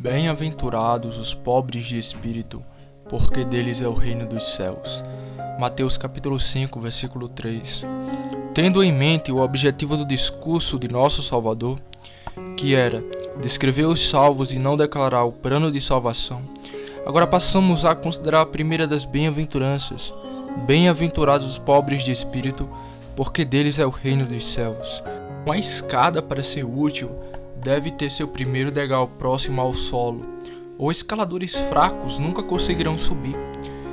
Bem-aventurados os pobres de espírito, porque deles é o reino dos céus. Mateus capítulo 5, versículo 3. Tendo em mente o objetivo do discurso de nosso Salvador, que era descrever os salvos e não declarar o plano de salvação, agora passamos a considerar a primeira das bem-aventuranças. Bem-aventurados os pobres de espírito, porque deles é o reino dos céus. Uma escada, para ser útil, deve ter seu primeiro degrau próximo ao solo, ou escaladores fracos nunca conseguirão subir.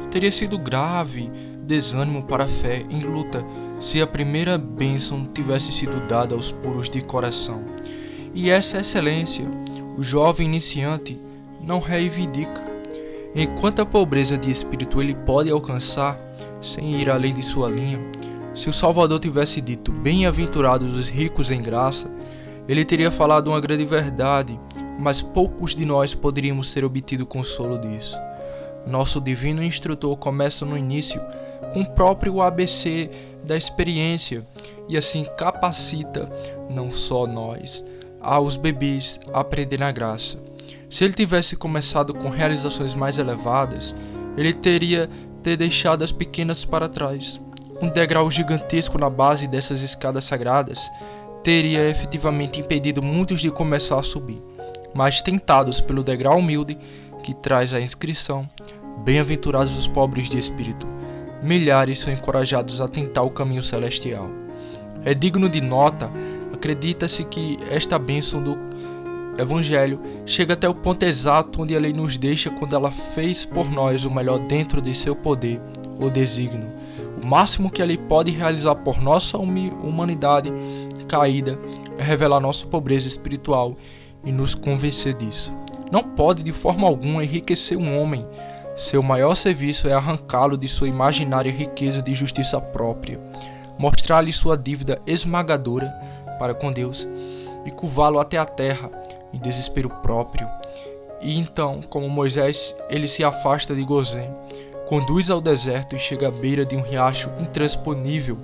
Teria sido grave desânimo para a fé em luta se a primeira bênção tivesse sido dada aos puros de coração. E essa excelência o jovem iniciante não reivindica. Enquanto a pobreza de espírito ele pode alcançar, sem ir além de sua linha, se o Salvador tivesse dito bem-aventurados os ricos em graça, ele teria falado uma grande verdade, mas poucos de nós poderíamos ter obtido consolo disso. Nosso divino instrutor começa no início com o próprio ABC da experiência e assim capacita não só nós, aos bebês a aprender na graça. Se ele tivesse começado com realizações mais elevadas, ele teria deixado as pequenas para trás. Um degrau gigantesco na base dessas escadas sagradas teria efetivamente impedido muitos de começar a subir, mas tentados pelo degrau humilde que traz a inscrição, bem-aventurados os pobres de espírito, milhares são encorajados a tentar o caminho celestial. É digno de nota, acredita-se que esta bênção do Evangelho chega até o ponto exato onde a lei nos deixa quando ela fez por nós o melhor dentro de seu poder ou desígnio. O máximo que a lei pode realizar por nossa humanidade caída é revelar nossa pobreza espiritual e nos convencer disso. Não pode de forma alguma enriquecer um homem. Seu maior serviço é arrancá-lo de sua imaginária riqueza de justiça própria, mostrar-lhe sua dívida esmagadora para com Deus e curvá-lo até a terra em desespero próprio. E então, como Moisés, ele se afasta de Gozém, conduz ao deserto e chega à beira de um riacho intransponível,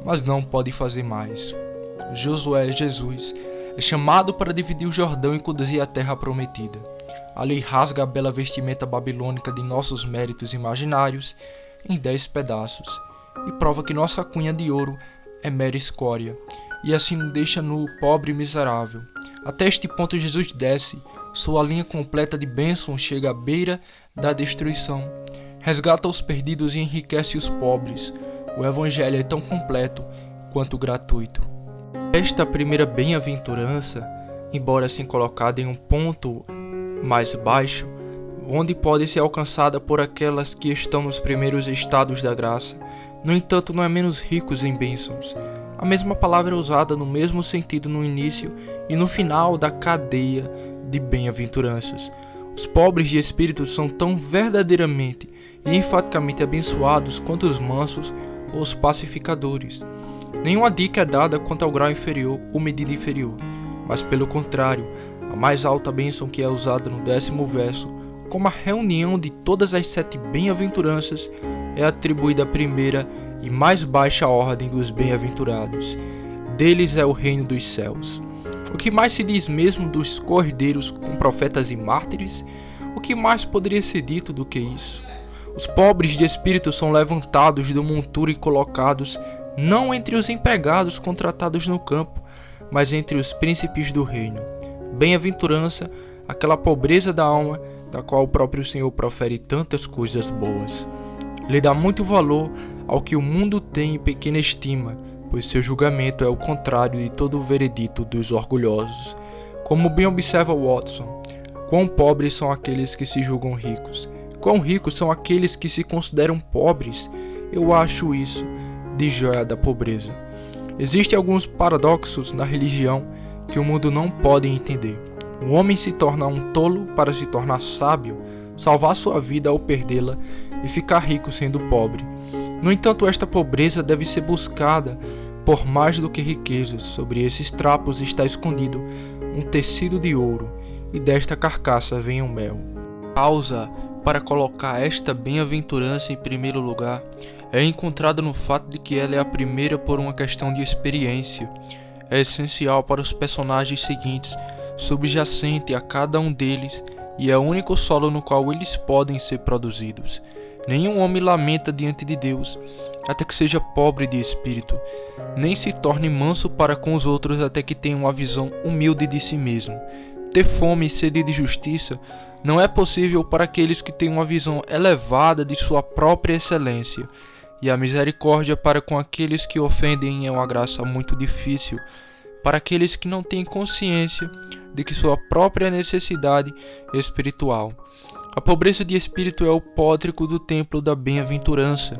mas não pode fazer mais. Josué, Jesus, é chamado para dividir o Jordão e conduzir a terra prometida. A lei rasga a bela vestimenta babilônica de nossos méritos imaginários em 10 pedaços e prova que nossa cunha de ouro é mera escória, e assim nos deixa nu, pobre e miserável. Até este ponto Jesus desce, sua linha completa de bênçãos chega à beira da destruição, resgata os perdidos e enriquece os pobres. O Evangelho é tão completo quanto gratuito. Esta primeira bem-aventurança, embora assim colocada em um ponto mais baixo, onde pode ser alcançada por aquelas que estão nos primeiros estados da graça, no entanto não é menos ricos em bênçãos. A mesma palavra é usada no mesmo sentido no início e no final da cadeia de bem-aventuranças. Os pobres de espírito são tão verdadeiramente e enfaticamente abençoados quanto os mansos ou os pacificadores. Nenhuma dica é dada quanto ao grau inferior ou medida inferior, mas pelo contrário, a mais alta bênção que é usada no 10º verso, como a reunião de todas as 7 bem-aventuranças, é atribuída à primeira e mais baixa ordem dos bem-aventurados. Deles é o reino dos céus. O que mais se diz mesmo dos cordeiros com profetas e mártires? O que mais poderia ser dito do que isso? Os pobres de espírito são levantados do monturo e colocados não entre os empregados contratados no campo, mas entre os príncipes do reino. Bem-aventurança, aquela pobreza da alma da qual o próprio Senhor profere tantas coisas boas. Ele dá muito valor ao que o mundo tem em pequena estima, pois seu julgamento é o contrário de todo o veredito dos orgulhosos. Como bem observa Watson, quão pobres são aqueles que se julgam ricos, quão ricos são aqueles que se consideram pobres. Eu acho isso de joia da pobreza. Existem alguns paradoxos na religião que o mundo não pode entender. O homem se torna um tolo para se tornar sábio, salvar sua vida ou perdê-la e ficar rico sendo pobre. No entanto, esta pobreza deve ser buscada por mais do que riquezas. Sobre esses trapos está escondido um tecido de ouro, e desta carcaça vem o mel. A causa para colocar esta bem-aventurança em primeiro lugar é encontrada no fato de que ela é a primeira por uma questão de experiência. É essencial para os personagens seguintes, subjacente a cada um deles, e é o único solo no qual eles podem ser produzidos. Nenhum homem lamenta diante de Deus, até que seja pobre de espírito, nem se torne manso para com os outros, até que tenha uma visão humilde de si mesmo. Ter fome e sede de justiça não é possível para aqueles que têm uma visão elevada de sua própria excelência, e a misericórdia para com aqueles que ofendem é uma graça muito difícil para aqueles que não têm consciência de que sua própria necessidade espiritual. A pobreza de espírito é o pórtico do templo da bem-aventurança.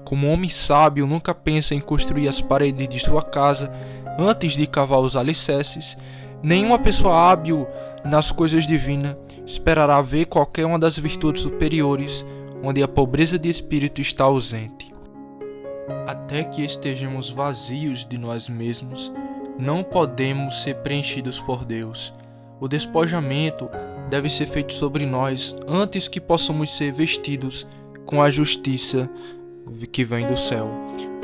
Como um homem sábio nunca pensa em construir as paredes de sua casa antes de cavar os alicerces, nenhuma pessoa hábil nas coisas divinas esperará ver qualquer uma das virtudes superiores onde a pobreza de espírito está ausente. Até que estejamos vazios de nós mesmos, não podemos ser preenchidos por Deus. O despojamento deve ser feito sobre nós antes que possamos ser vestidos com a justiça que vem do céu.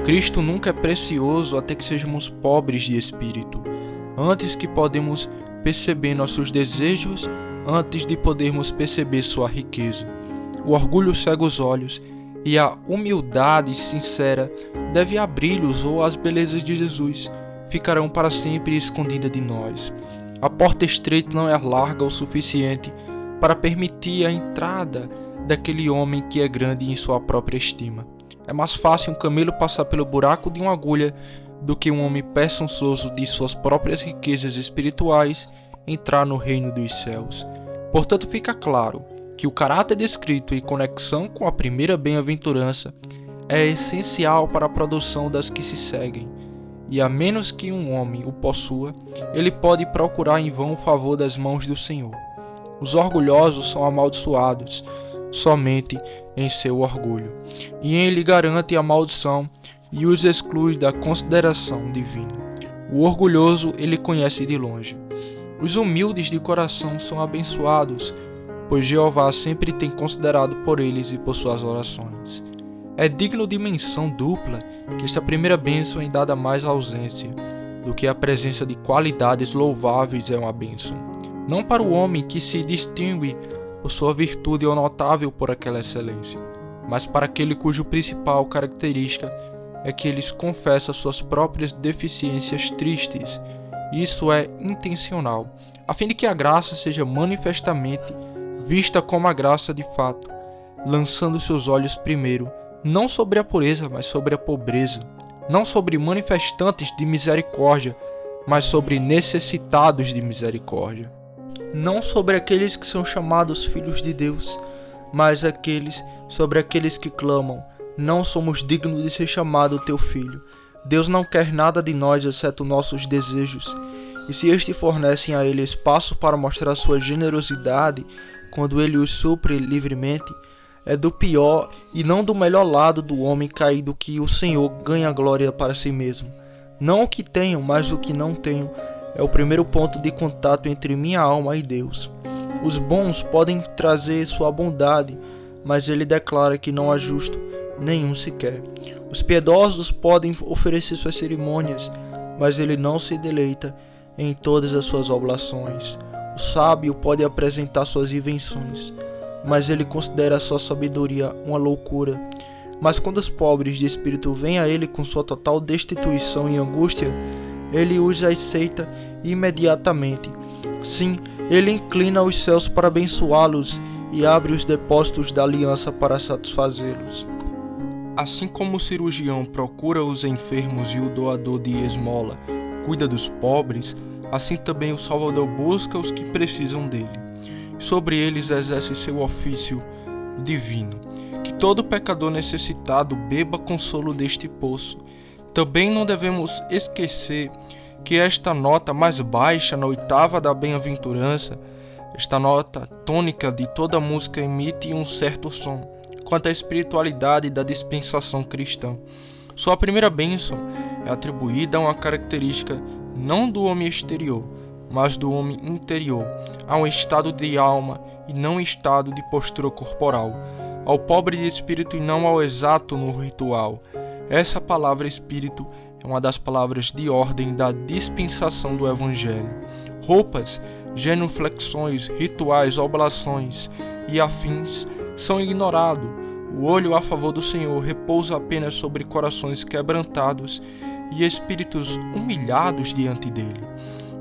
Cristo nunca é precioso até que sejamos pobres de espírito. Antes que podemos perceber nossos desejos, antes de podermos perceber sua riqueza. O orgulho cega os olhos e a humildade sincera deve abri-los, ou as belezas de Jesus ficarão para sempre escondidas de nós. A porta estreita não é larga o suficiente para permitir a entrada daquele homem que é grande em sua própria estima. É mais fácil um camelo passar pelo buraco de uma agulha do que um homem presunçoso de suas próprias riquezas espirituais entrar no reino dos céus. Portanto, fica claro que o caráter descrito em conexão com a primeira bem-aventurança é essencial para a produção das que se seguem, e a menos que um homem o possua, ele pode procurar em vão o favor das mãos do Senhor. Os orgulhosos são amaldiçoados somente em seu orgulho, e ele garante a maldição e os exclui da consideração divina. O orgulhoso ele conhece de longe. Os humildes de coração são abençoados, pois Jeová sempre tem considerado por eles e por suas orações. É digno de menção dupla que esta primeira bênção é dada mais ausência do que a presença de qualidades louváveis é uma bênção. Não para o homem que se distingue por sua virtude ou notável por aquela excelência, mas para aquele cujo principal característica é que eles confessam suas próprias deficiências tristes. Isso é intencional, a fim de que a graça seja manifestamente vista como a graça de fato, lançando seus olhos primeiro, não sobre a pureza, mas sobre a pobreza, não sobre manifestantes de misericórdia, mas sobre necessitados de misericórdia, não sobre aqueles que são chamados filhos de Deus, mas sobre aqueles que clamam: não somos dignos de ser chamado teu filho. Deus não quer nada de nós exceto nossos desejos, e se estes fornecem a ele espaço para mostrar sua generosidade quando ele os supre livremente, é do pior e não do melhor lado do homem caído que o Senhor ganha glória para si mesmo. Não o que tenho, mas o que não tenho é o primeiro ponto de contato entre minha alma e Deus. Os bons podem trazer sua bondade, mas ele declara que não há justo nenhum sequer. Os piedosos podem oferecer suas cerimônias, mas ele não se deleita em todas as suas oblações. O sábio pode apresentar suas invenções, mas ele considera a sua sabedoria uma loucura. Mas quando os pobres de espírito vêm a ele com sua total destituição e angústia, ele os aceita imediatamente. Sim, ele inclina os céus para abençoá-los e abre os depósitos da aliança para satisfazê-los. Assim como o cirurgião procura os enfermos e o doador de esmola cuida dos pobres, assim também o Salvador busca os que precisam dele. Sobre eles exerce seu ofício divino. Que todo pecador necessitado beba consolo deste poço. Também não devemos esquecer que esta nota mais baixa na oitava da bem-aventurança, esta nota tônica de toda música, emite um certo som quanto à espiritualidade da dispensação cristã. Sua primeira bênção é atribuída a uma característica não do homem exterior, mas do homem interior, a um estado de alma e não estado de postura corporal, ao pobre de espírito e não ao exato no ritual. Essa palavra espírito é uma das palavras de ordem da dispensação do Evangelho. Roupas genuflexões, rituais, oblações e afins são ignorados. O olho a favor do Senhor repousa apenas sobre corações quebrantados e espíritos humilhados diante dele.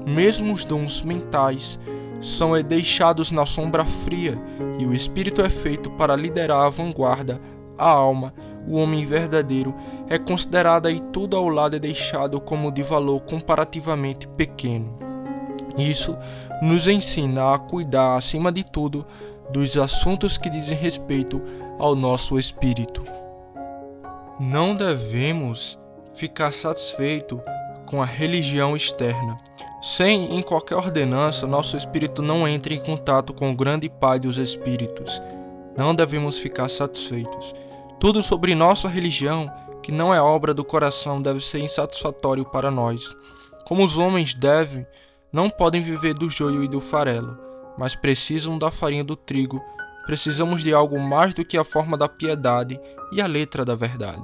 Mesmo os dons mentais são deixados na sombra fria, e o espírito é feito para liderar a vanguarda. A alma, o homem verdadeiro, é considerada e tudo ao lado é deixado como de valor comparativamente pequeno. Isso nos ensina a cuidar, acima de tudo, dos assuntos que dizem respeito ao nosso espírito. Não devemos ficar satisfeitos com a religião externa. Sem, em qualquer ordenança, nosso espírito não entra em contato com o grande Pai dos Espíritos. Não devemos ficar satisfeitos. Tudo sobre nossa religião, que não é obra do coração, deve ser insatisfatório para nós. Como os homens não podem viver do joio e do farelo, mas precisam da farinha do trigo. Precisamos de algo mais do que a forma da piedade e a letra da verdade.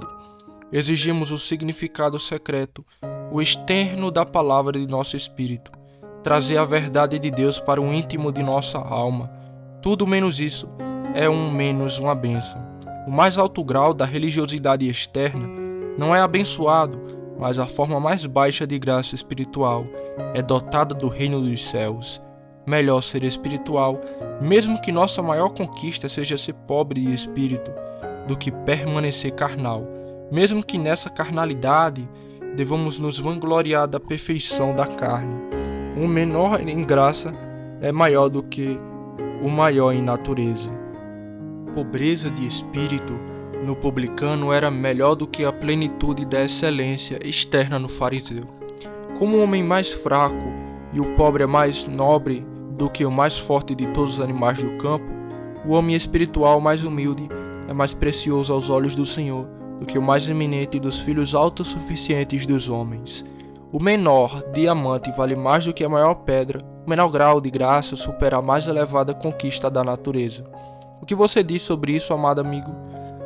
Exigimos o significado secreto, o externo da palavra de nosso espírito, trazer a verdade de Deus para o íntimo de nossa alma. Tudo menos isso é menos uma bênção. O mais alto grau da religiosidade externa não é abençoado, mas a forma mais baixa de graça espiritual é dotada do reino dos céus. Melhor ser espiritual, mesmo que nossa maior conquista seja ser pobre de espírito, do que permanecer carnal, mesmo que nessa carnalidade devamos nos vangloriar da perfeição da carne. O menor em graça é maior do que o maior em natureza. A pobreza de espírito no publicano era melhor do que a plenitude da excelência externa no fariseu. Como o homem mais fraco e o pobre é mais nobre do que o mais forte de todos os animais do campo, o homem espiritual mais humilde é mais precioso aos olhos do Senhor do que o mais eminente dos filhos autossuficientes dos homens. O menor diamante vale mais do que a maior pedra. O menor grau de graça supera a mais elevada conquista da natureza. O que você diz sobre isso, amado amigo?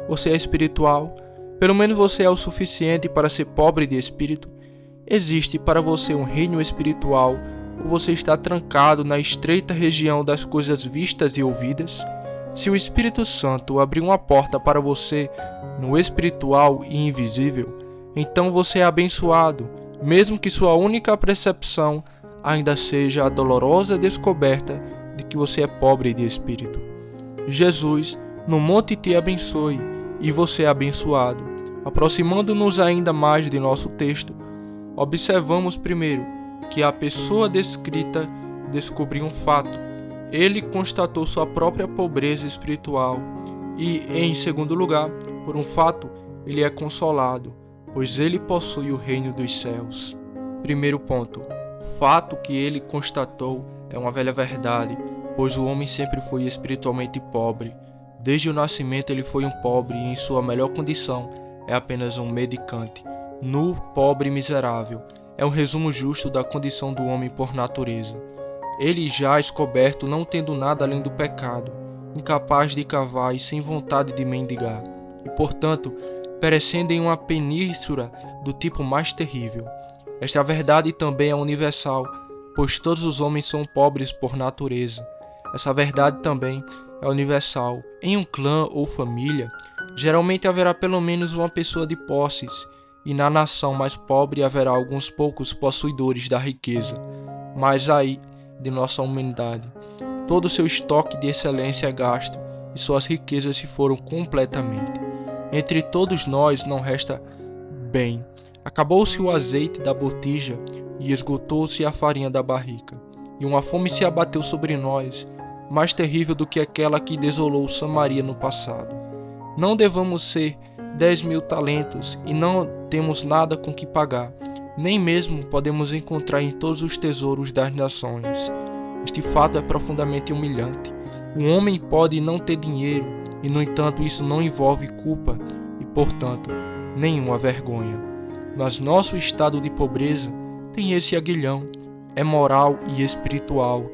Você é espiritual? Pelo menos você é o suficiente para ser pobre de espírito? Existe para você um reino espiritual, ou você está trancado na estreita região das coisas vistas e ouvidas? Se o Espírito Santo abrir uma porta para você no espiritual e invisível, então você é abençoado, mesmo que sua única percepção ainda seja a dolorosa descoberta de que você é pobre de espírito. Jesus no monte te abençoe e você é abençoado. Aproximando-nos ainda mais de nosso texto, observamos primeiro que a pessoa descrita descobriu um fato. Ele constatou sua própria pobreza espiritual e, em segundo lugar, por um fato, ele é consolado, pois ele possui o reino dos céus. Primeiro ponto. O fato que ele constatou é uma velha verdade, pois o homem sempre foi espiritualmente pobre. Desde o nascimento ele foi um pobre e em sua melhor condição é apenas um mendicante. Nu, pobre e miserável. É um resumo justo da condição do homem por natureza. Ele jaz coberto, não tendo nada além do pecado, incapaz de cavar e sem vontade de mendigar, e portanto, perecendo em uma península do tipo mais terrível. Esta verdade também é universal, pois todos os homens são pobres por natureza. Essa verdade também é universal. Em um clã ou família, geralmente haverá pelo menos uma pessoa de posses, e na nação mais pobre haverá alguns poucos possuidores da riqueza. Mas aí, de nossa humanidade, todo o seu estoque de excelência é gasto e suas riquezas se foram completamente. Entre todos nós não resta bem. Acabou-se o azeite da botija e esgotou-se a farinha da barrica. E uma fome se abateu sobre nós, mais terrível do que aquela que desolou Samaria no passado. Não devamos ser 10.000 talentos e não temos nada com que pagar. Nem mesmo podemos encontrar em todos os tesouros das nações. Este fato é profundamente humilhante. Um homem pode não ter dinheiro e, no entanto, isso não envolve culpa e, portanto, nenhuma vergonha. Mas nosso estado de pobreza tem esse aguilhão, é moral e espiritual,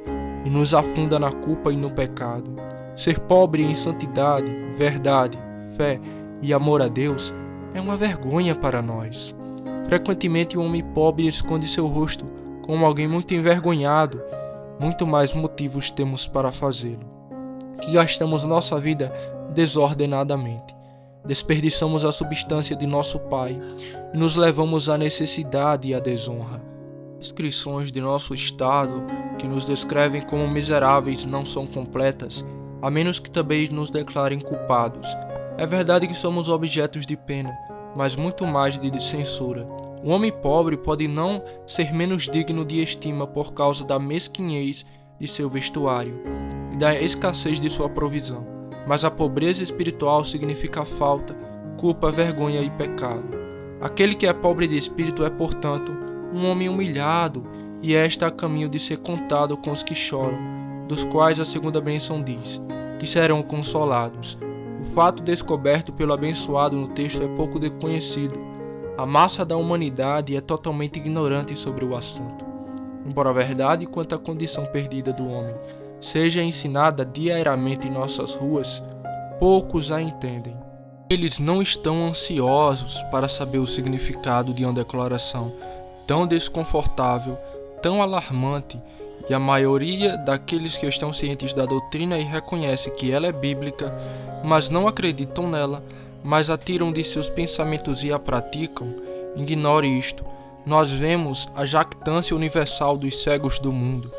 e nos afunda na culpa e no pecado. Ser pobre em santidade, verdade, fé e amor a Deus é uma vergonha para nós. Frequentemente o homem pobre esconde seu rosto como alguém muito envergonhado, muito mais motivos temos para fazê-lo. Que gastamos nossa vida desordenadamente, desperdiçamos a substância de nosso Pai e nos levamos à necessidade e à desonra. Descrições de nosso estado, que nos descrevem como miseráveis, não são completas, a menos que também nos declarem culpados. É verdade que somos objetos de pena, mas muito mais de censura. O homem pobre pode não ser menos digno de estima por causa da mesquinhez de seu vestuário e da escassez de sua provisão, mas a pobreza espiritual significa falta, culpa, vergonha e pecado. Aquele que é pobre de espírito é, portanto, um homem humilhado, e está a caminho de ser contado com os que choram, dos quais a segunda bênção diz, que serão consolados. O fato descoberto pelo abençoado no texto é pouco conhecido. A massa da humanidade é totalmente ignorante sobre o assunto. Embora a verdade quanto à condição perdida do homem seja ensinada diariamente em nossas ruas, poucos a entendem. Eles não estão ansiosos para saber o significado de uma declaração tão desconfortável, tão alarmante, e a maioria daqueles que estão cientes da doutrina e reconhecem que ela é bíblica, mas não acreditam nela, mas a tiram de seus pensamentos e a praticam, ignore isto. Nós vemos a jactância universal dos cegos do mundo.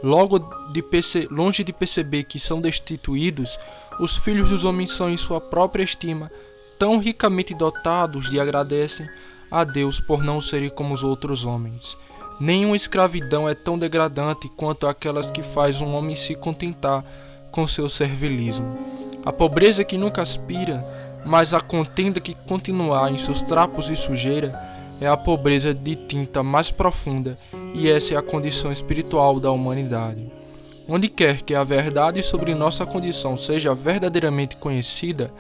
Longe de perceber que são destituídos, os filhos dos homens são em sua própria estima tão ricamente dotados de agradecem a Deus por não serem como os outros homens. Nenhuma escravidão é tão degradante quanto aquelas que faz um homem se contentar com seu servilismo. A pobreza que nunca aspira, mas a contenda que continuar em seus trapos e sujeira, é a pobreza de tinta mais profunda, e essa é a condição espiritual da humanidade. Onde quer que a verdade sobre nossa condição seja verdadeiramente conhecida,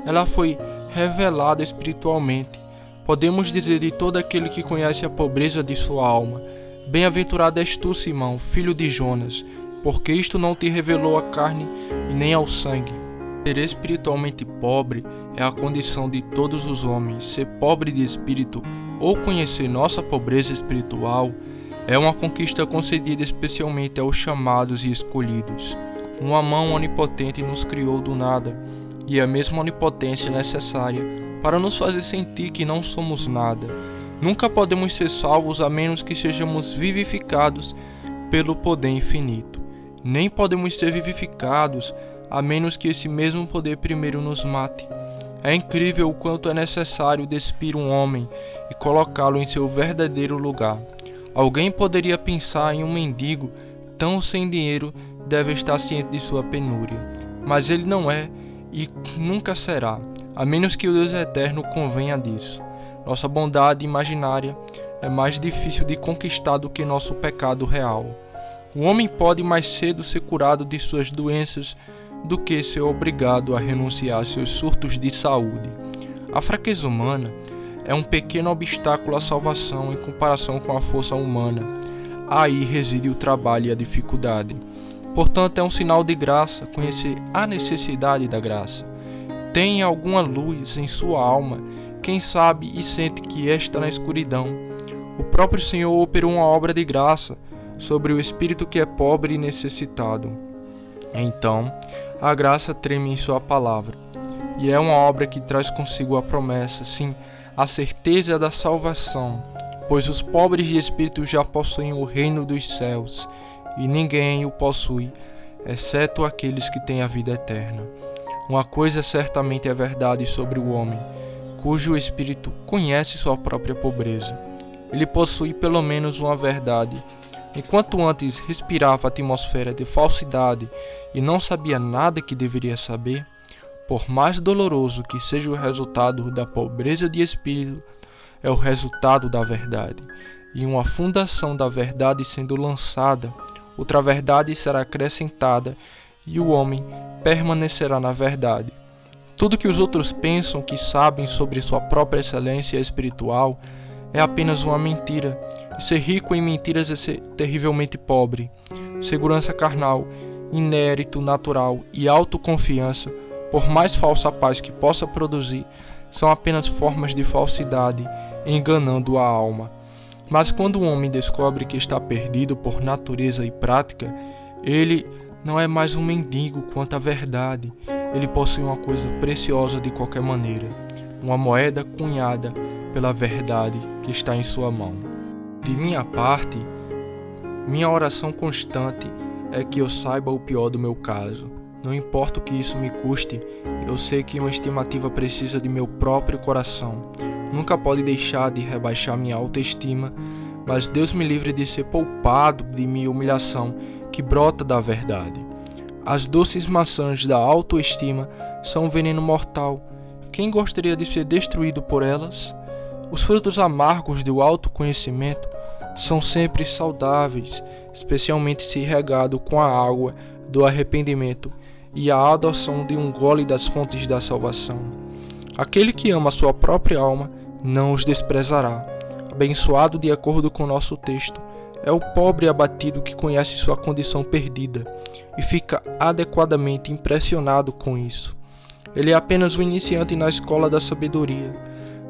ela foi revelada espiritualmente. Podemos dizer de todo aquele que conhece a pobreza de sua alma: bem-aventurado és tu, Simão, filho de Jonas, porque isto não te revelou a carne e nem ao sangue. Ser espiritualmente pobre é a condição de todos os homens. Ser pobre de espírito ou conhecer nossa pobreza espiritual é uma conquista concedida especialmente aos chamados e escolhidos. Uma mão onipotente nos criou do nada, e a mesma onipotência é necessária para nos fazer sentir que não somos nada. Nunca podemos ser salvos a menos que sejamos vivificados pelo poder infinito. Nem podemos ser vivificados a menos que esse mesmo poder primeiro nos mate. É incrível o quanto é necessário despir um homem e colocá-lo em seu verdadeiro lugar. Alguém poderia pensar em um mendigo tão sem dinheiro deve estar ciente de sua penúria, mas ele não é e nunca será, a menos que o Deus eterno convenha disso. Nossa bondade imaginária é mais difícil de conquistar do que nosso pecado real. O homem pode mais cedo ser curado de suas doenças do que ser obrigado a renunciar a seus surtos de saúde. A fraqueza humana é um pequeno obstáculo à salvação em comparação com a força humana. Aí reside o trabalho e a dificuldade. Portanto, é um sinal de graça conhecer a necessidade da graça. Tem alguma luz em sua alma, quem sabe e sente que está na escuridão. O próprio Senhor operou uma obra de graça sobre o espírito que é pobre e necessitado. Então, a graça treme em sua palavra, e é uma obra que traz consigo a promessa, sim, a certeza da salvação, pois os pobres de espírito já possuem o reino dos céus, e ninguém o possui, exceto aqueles que têm a vida eterna. Uma coisa certamente é verdade sobre o homem, cujo espírito conhece sua própria pobreza. Ele possui pelo menos uma verdade. Enquanto antes respirava a atmosfera de falsidade e não sabia nada que deveria saber, por mais doloroso que seja o resultado da pobreza de espírito, é o resultado da verdade. E uma fundação da verdade sendo lançada, outra verdade será acrescentada e o homem permanecerá na verdade. Tudo que os outros pensam que sabem sobre sua própria excelência espiritual é apenas uma mentira. E ser rico em mentiras é ser terrivelmente pobre. Segurança carnal, inérito natural e autoconfiança, por mais falsa paz que possa produzir, são apenas formas de falsidade, enganando a alma. Mas quando o homem descobre que está perdido por natureza e prática, ele não é mais um mendigo quanto à verdade. Ele possui uma coisa preciosa de qualquer maneira, uma moeda cunhada pela verdade que está em sua mão. De minha parte, minha oração constante é que eu saiba o pior do meu caso. Não importa o que isso me custe, eu sei que uma estimativa precisa de meu próprio coração. Nunca pode deixar de rebaixar minha autoestima, mas Deus me livre de ser poupado de minha humilhação que brota da verdade. As doces maçãs da autoestima são um veneno mortal. Quem gostaria de ser destruído por elas? Os frutos amargos do autoconhecimento são sempre saudáveis, especialmente se regado com a água do arrependimento e a adoção de um gole das fontes da salvação. Aquele que ama a sua própria alma não os desprezará. Abençoado de acordo com nosso texto é o pobre abatido que conhece sua condição perdida e fica adequadamente impressionado com isso. Ele é apenas um iniciante na escola da sabedoria,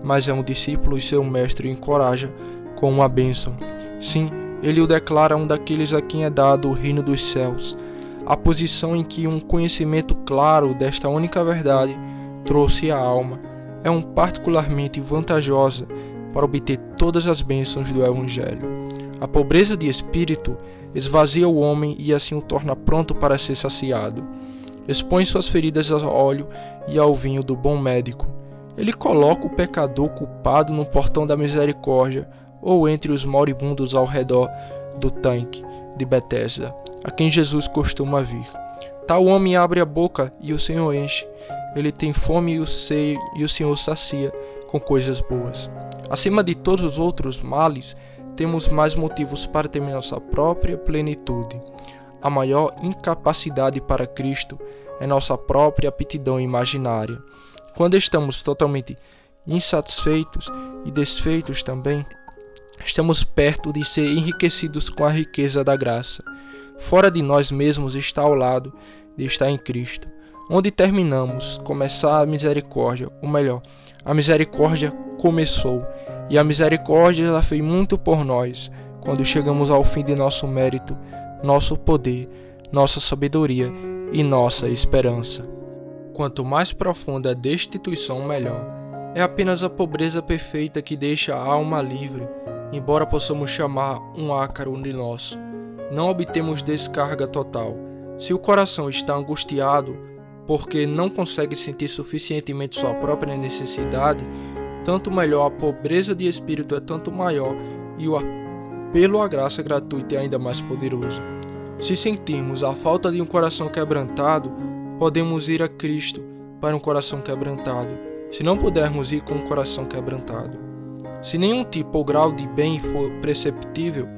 mas é um discípulo e seu mestre o encoraja com uma bênção. Sim, ele o declara um daqueles a quem é dado o reino dos céus, a posição em que um conhecimento claro desta única verdade trouxe à alma é particularmente vantajosa para obter todas as bênçãos do Evangelho. A pobreza de espírito esvazia o homem e assim o torna pronto para ser saciado. Expõe suas feridas ao óleo e ao vinho do bom médico. Ele coloca o pecador culpado no portão da misericórdia ou entre os moribundos ao redor do tanque de Betesda, a quem Jesus costuma vir. Tal homem abre a boca e o Senhor enche. Ele tem fome e o Senhor sacia com coisas boas. Acima de todos os outros males, temos mais motivos para temer nossa própria plenitude. A maior incapacidade para Cristo é nossa própria aptidão imaginária. Quando estamos totalmente insatisfeitos e desfeitos também, estamos perto de ser enriquecidos com a riqueza da graça. Fora de nós mesmos está ao lado de estar em Cristo. Onde terminamos, começar a misericórdia, ou melhor, a misericórdia começou, e a misericórdia ela fez muito por nós, quando chegamos ao fim de nosso mérito, nosso poder, nossa sabedoria e nossa esperança. Quanto mais profunda a destituição, melhor. É apenas a pobreza perfeita que deixa a alma livre, embora possamos chamar um ácaro de nosso. Não obtemos descarga total. Se o coração está angustiado porque não consegue sentir suficientemente sua própria necessidade, tanto melhor a pobreza de espírito é tanto maior e o apelo à graça gratuita é ainda mais poderoso. Se sentirmos a falta de um coração quebrantado, podemos ir a Cristo para um coração quebrantado, se não pudermos ir com um coração quebrantado. Se nenhum tipo ou grau de bem for perceptível,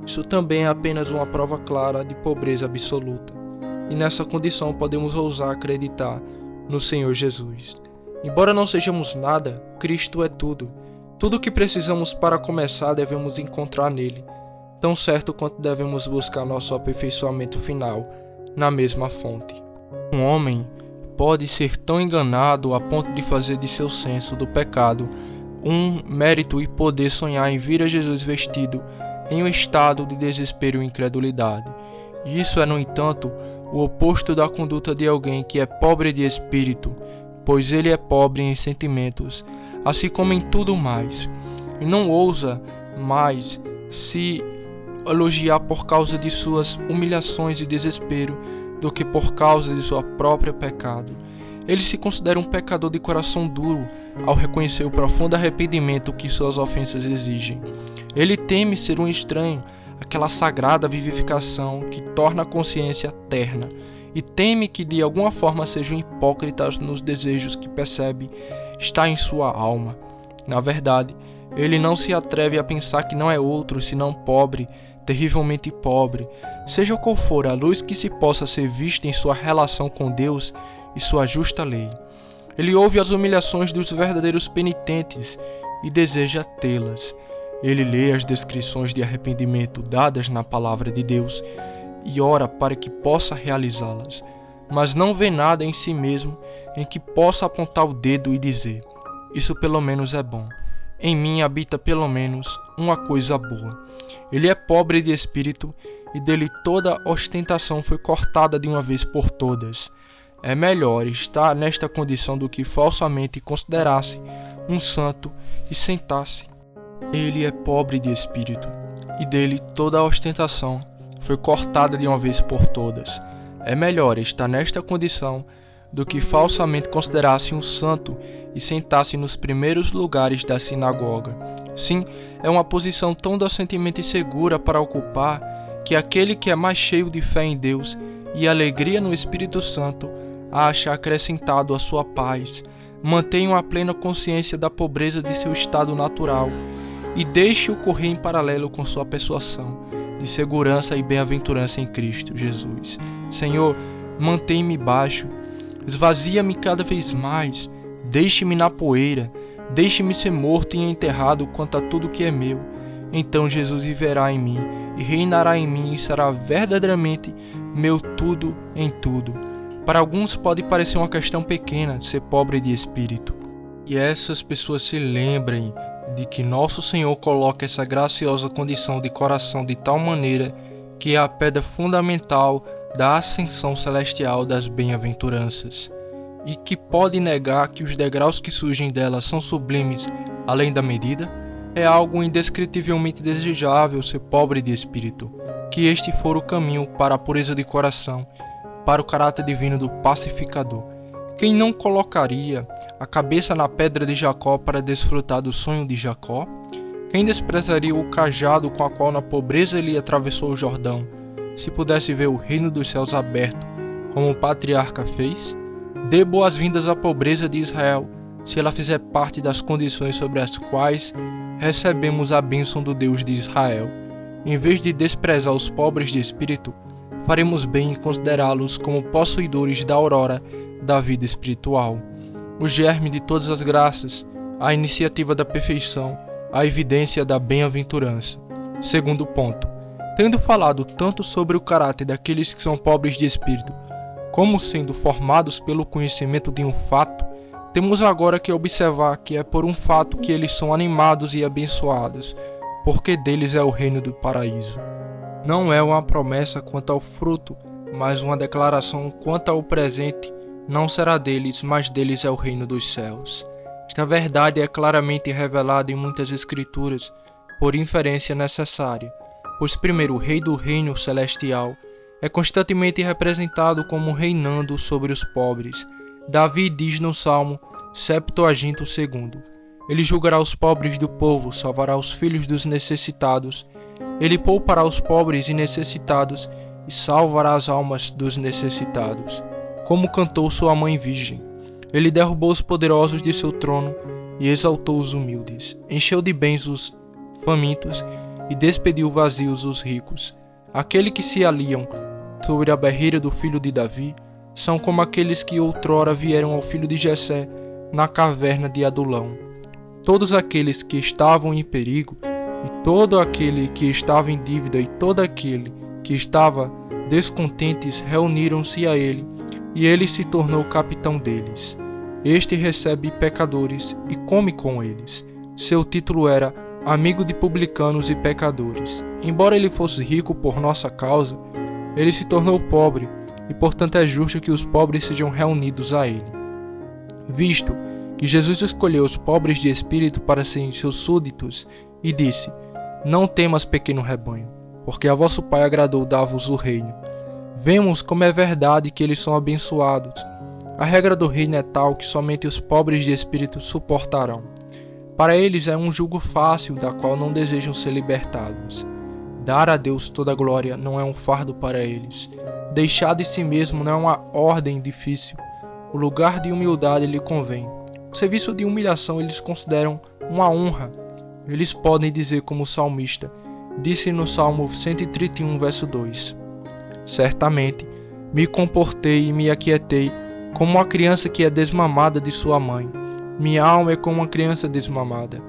isso também é apenas uma prova clara de pobreza absoluta. E nessa condição podemos ousar acreditar no Senhor Jesus. Embora não sejamos nada, Cristo é tudo. Tudo o que precisamos para começar devemos encontrar nele, tão certo quanto devemos buscar nosso aperfeiçoamento final na mesma fonte. Um homem pode ser tão enganado a ponto de fazer de seu senso do pecado um mérito e poder sonhar em vir a Jesus vestido em um estado de desespero e incredulidade. E isso é, no entanto, o oposto da conduta de alguém que é pobre de espírito, pois ele é pobre em sentimentos, assim como em tudo mais, e não ousa mais se elogiar por causa de suas humilhações e desespero do que por causa de seu próprio pecado. Ele se considera um pecador de coração duro ao reconhecer o profundo arrependimento que suas ofensas exigem. Ele teme ser um estranho, aquela sagrada vivificação que torna a consciência terna, e teme que de alguma forma seja um hipócrita nos desejos que percebe está em sua alma. Na verdade, ele não se atreve a pensar que não é outro senão pobre, terrivelmente pobre, seja qual for a luz que se possa ser vista em sua relação com Deus e sua justa lei. Ele ouve as humilhações dos verdadeiros penitentes e deseja tê-las. Ele lê as descrições de arrependimento dadas na palavra de Deus e ora para que possa realizá-las, mas não vê nada em si mesmo em que possa apontar o dedo e dizer: isso pelo menos é bom. em mim habita pelo menos uma coisa boa. Ele é pobre de espírito e dele toda ostentação foi cortada de uma vez por todas. É melhor estar nesta condição do que falsamente considerasse um santo e sentasse. Ele é pobre de espírito e dele toda a ostentação foi cortada de uma vez por todas. É melhor estar nesta condição do que falsamente considerasse um santo e sentasse nos primeiros lugares da sinagoga. Sim, é uma posição tão docentemente segura para ocupar que aquele que é mais cheio de fé em Deus e alegria no Espírito Santo acha acrescentado a sua paz, mantenha uma plena consciência da pobreza de seu estado natural e deixe-o correr em paralelo com sua persuasão de segurança e bem-aventurança em Cristo Jesus. Senhor, mantém-me baixo, esvazia-me cada vez mais, deixe-me na poeira, deixe-me ser morto e enterrado quanto a tudo que é meu. Então Jesus viverá em mim e reinará em mim e será verdadeiramente meu tudo em tudo. Para alguns pode parecer uma questão pequena de ser pobre de espírito. E essas pessoas se lembrem de que nosso Senhor coloca essa graciosa condição de coração de tal maneira que é a pedra fundamental da ascensão celestial das bem-aventuranças, e que pode negar que os degraus que surgem dela são sublimes além da medida, é algo indescritivelmente desejável ser pobre de espírito, que este for o caminho para a pureza de coração, para o caráter divino do pacificador. Quem não colocaria a cabeça na pedra de Jacó para desfrutar do sonho de Jacó? Quem desprezaria o cajado com a qual na pobreza ele atravessou o Jordão, se pudesse ver o reino dos céus aberto, como o patriarca fez? Dê boas-vindas à pobreza de Israel, se ela fizer parte das condições sobre as quais recebemos a bênção do Deus de Israel. Em vez de desprezar os pobres de espírito, faremos bem em considerá-los como possuidores da aurora da vida espiritual, o germe de todas as graças, a iniciativa da perfeição, a evidência da bem-aventurança. Segundo ponto, tendo falado tanto sobre o caráter daqueles que são pobres de espírito, como sendo formados pelo conhecimento de um fato, temos agora que observar que é por um fato que eles são animados e abençoados, porque deles é o reino do paraíso. Não é uma promessa quanto ao fruto, mas uma declaração quanto ao presente. Não será deles, mas deles é o reino dos céus. Esta verdade é claramente revelada em muitas escrituras, por inferência necessária, pois primeiro o rei do reino celestial é constantemente representado como reinando sobre os pobres. Davi diz no Salmo 72, ele julgará os pobres do povo, salvará os filhos dos necessitados, ele poupará os pobres e necessitados e salvará as almas dos necessitados. Como cantou sua mãe virgem, ele derrubou os poderosos de seu trono e exaltou os humildes, encheu de bens os famintos e despediu vazios os ricos. Aqueles que se aliam sobre a barreira do filho de Davi são como aqueles que outrora vieram ao filho de Jessé na caverna de Adulão. Todos aqueles que estavam em perigo, e todo aquele que estava em dívida, e todo aquele que estava descontentes reuniram-se a ele, e ele se tornou capitão deles. Este recebe pecadores e come com eles. Seu título era Amigo de publicanos e pecadores. Embora ele fosse rico por nossa causa, ele se tornou pobre, e portanto é justo que os pobres sejam reunidos a ele. Visto que Jesus escolheu os pobres de espírito para serem seus súditos, e disse: Não temas, pequeno rebanho, porque a vosso Pai agradou dar-vos o reino. Vemos como é verdade que eles são abençoados. A regra do reino é tal que somente os pobres de espírito suportarão. Para eles é um jugo fácil, da qual não desejam ser libertados. Dar a Deus toda a glória não é um fardo para eles. Deixar de si mesmo não é uma ordem difícil. O lugar de humildade lhe convém. O serviço de humilhação eles consideram uma honra. Eles podem dizer como o salmista disse no Salmo 131, verso 2: Certamente me comportei e me aquietei como uma criança que é desmamada de sua mãe. Minha alma é como uma criança desmamada.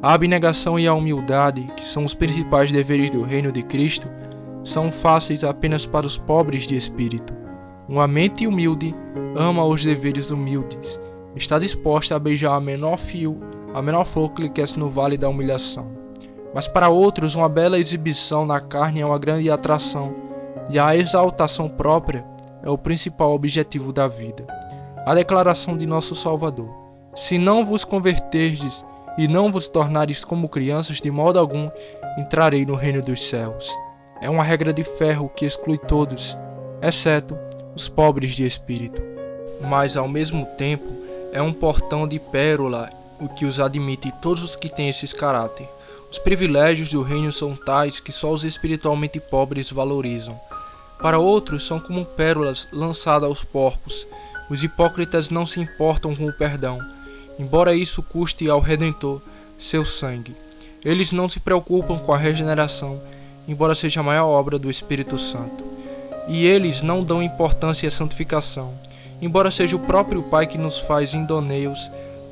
A abnegação e a humildade, que são os principais deveres do reino de Cristo, são fáceis apenas para os pobres de espírito. Uma mente humilde ama os deveres humildes, está disposta a beijar a menor fio a menor flor que lhe cresce no vale da humilhação. Mas para outros, uma bela exibição na carne é uma grande atração, e a exaltação própria é o principal objetivo da vida. A declaração de nosso Salvador: se não vos converterdes e não vos tornares como crianças, de modo algum entrarei no reino dos céus. É uma regra de ferro que exclui todos, exceto os pobres de espírito. Mas, ao mesmo tempo, é um portão de pérola o que os admite todos os que têm esses caráter. Os privilégios do reino são tais que só os espiritualmente pobres valorizam. Para outros, são como pérolas lançadas aos porcos. Os hipócritas não se importam com o perdão, embora isso custe ao Redentor seu sangue. Eles não se preocupam com a regeneração, embora seja a maior obra do Espírito Santo. E eles não dão importância à santificação, embora seja o próprio Pai que nos faz idôneos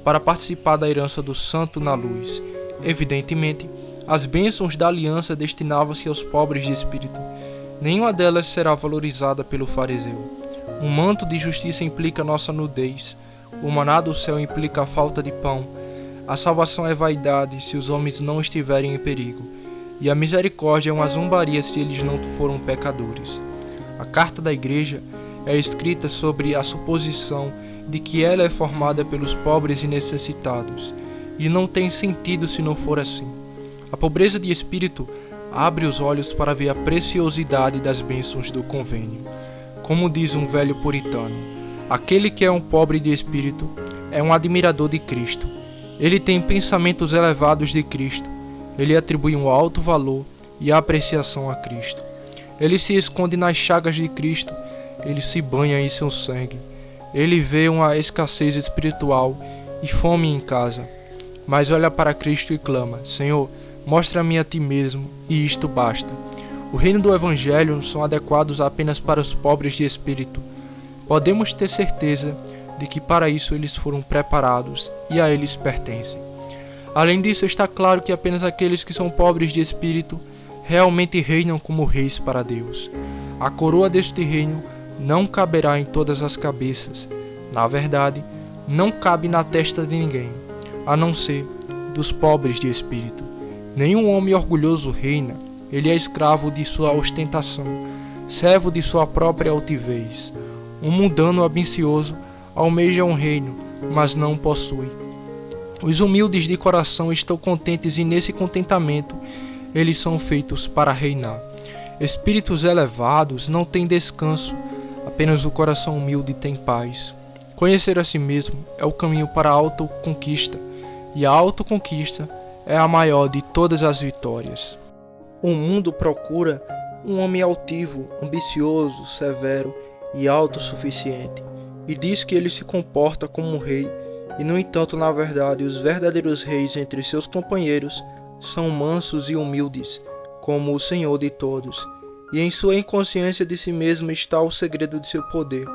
para participar da herança do Santo na luz. Evidentemente, as bênçãos da aliança destinavam-se aos pobres de espírito. Nenhuma delas será valorizada pelo fariseu. Um manto de justiça implica nossa nudez. O maná do céu implica a falta de pão. A salvação é vaidade se os homens não estiverem em perigo. E a misericórdia é uma zombaria se eles não foram pecadores. A carta da igreja é escrita sobre a suposição de que ela é formada pelos pobres e necessitados, e não tem sentido se não for assim. A pobreza de espírito abre os olhos para ver a preciosidade das bênçãos do convênio. Como diz um velho puritano, aquele que é um pobre de espírito é um admirador de Cristo. Ele tem pensamentos elevados de Cristo. Ele atribui um alto valor e apreciação a Cristo. Ele se esconde nas chagas de Cristo. Ele se banha em seu sangue. Ele vê uma escassez espiritual e fome em casa, mas olha para Cristo e clama: Senhor, mostra-me a ti mesmo, e isto basta. O reino do Evangelho não são adequados apenas para os pobres de espírito. Podemos ter certeza de que para isso eles foram preparados e a eles pertencem. Além disso, está claro que apenas aqueles que são pobres de espírito realmente reinam como reis para Deus. A coroa deste reino não caberá em todas as cabeças. Na verdade, não cabe na testa de ninguém, a não ser dos pobres de espírito. Nenhum homem orgulhoso reina. Ele é escravo de sua ostentação, servo de sua própria altivez. Um mundano ambicioso almeja um reino, mas não o possui. Os humildes de coração estão contentes, e nesse contentamento eles são feitos para reinar. Espíritos elevados não têm descanso, apenas o coração humilde tem paz. Conhecer a si mesmo é o caminho para a autoconquista, e a autoconquista é a maior de todas as vitórias. O mundo procura um homem altivo, ambicioso, severo e autossuficiente, e diz que ele se comporta como um rei, e no entanto, na verdade, os verdadeiros reis entre seus companheiros são mansos e humildes, como o Senhor de todos, e em sua inconsciência de si mesmo está o segredo de seu poder.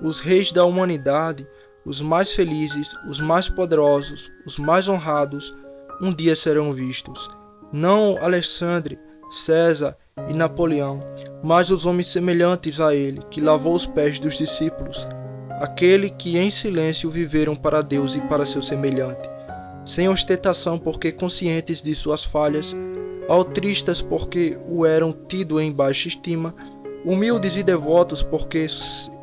Os reis da humanidade, os mais felizes, os mais poderosos, os mais honrados, um dia serão vistos. Não Alexandre, César e Napoleão, mas os homens semelhantes a ele, que lavou os pés dos discípulos, aquele que em silêncio viveram para Deus e para seu semelhante, sem ostentação porque conscientes de suas falhas, altruístas porque o eram tido em baixa estima, humildes e devotos porque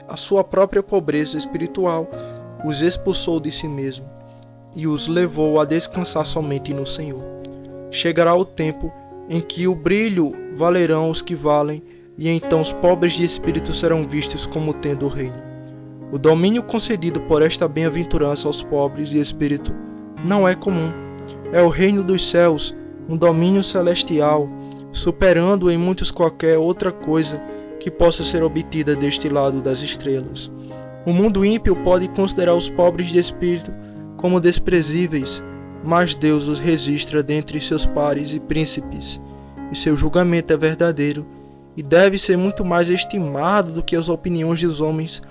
a sua própria pobreza espiritual os expulsou de si mesmo e os levou a descansar somente no Senhor. Chegará o tempo em que o brilho valerão os que valem, e então os pobres de espírito serão vistos como tendo o reino. O domínio concedido por esta bem-aventurança aos pobres de espírito não é comum. É o reino dos céus, um domínio celestial, superando em muitos qualquer outra coisa que possa ser obtida deste lado das estrelas. O mundo ímpio pode considerar os pobres de espírito como desprezíveis, mas Deus os registra dentre seus pares e príncipes, e seu julgamento é verdadeiro e deve ser muito mais estimado do que as opiniões dos homens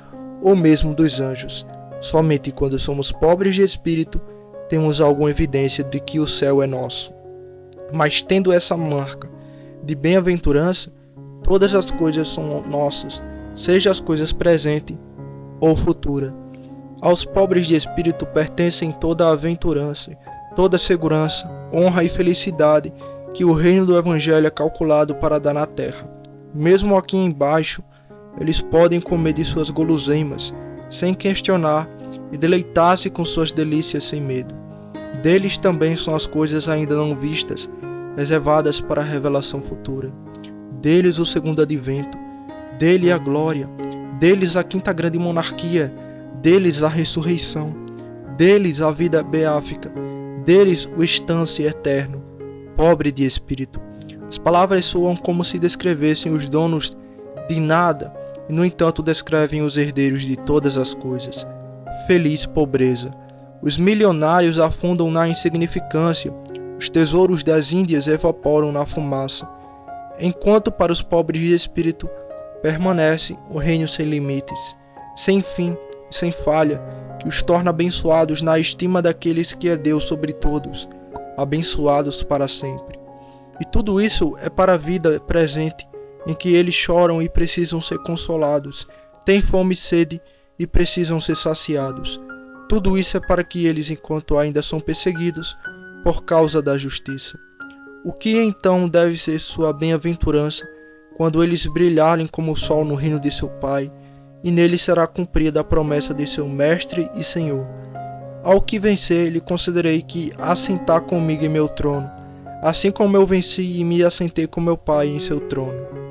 ou mesmo dos anjos. Somente quando somos pobres de espírito temos alguma evidência de que o céu é nosso. Mas tendo essa marca de bem-aventurança, todas as coisas são nossas, seja as coisas presentes ou futuras. Aos pobres de espírito pertencem toda a aventurança, toda segurança, honra e felicidade que o reino do Evangelho é calculado para dar na terra. Mesmo aqui embaixo, eles podem comer de suas guloseimas, sem questionar, e deleitar-se com suas delícias sem medo. Deles também são as coisas ainda não vistas, reservadas para a revelação futura. Deles o segundo advento, dele a glória, deles a quinta grande monarquia, deles a ressurreição, deles a vida beáfica, deles o estância eterno, pobre de espírito. As palavras soam como se descrevessem os donos de nada, e no entanto descrevem os herdeiros de todas as coisas. Feliz pobreza. Os milionários afundam na insignificância, os tesouros das Índias evaporam na fumaça, enquanto para os pobres de espírito permanece o reino sem limites, sem fim e sem falha, que os torna abençoados na estima daqueles que é Deus sobre todos, abençoados para sempre. E tudo isso é para a vida presente, em que eles choram e precisam ser consolados, têm fome e sede e precisam ser saciados. Tudo isso é para que eles, enquanto ainda são perseguidos, por causa da justiça. O que então deve ser sua bem-aventurança, quando eles brilharem como o sol no reino de seu Pai, e nele será cumprida a promessa de seu Mestre e Senhor. Ao que vencer, lhe concederei que assentar comigo em meu trono, assim como eu venci e me assentei com meu Pai em seu trono.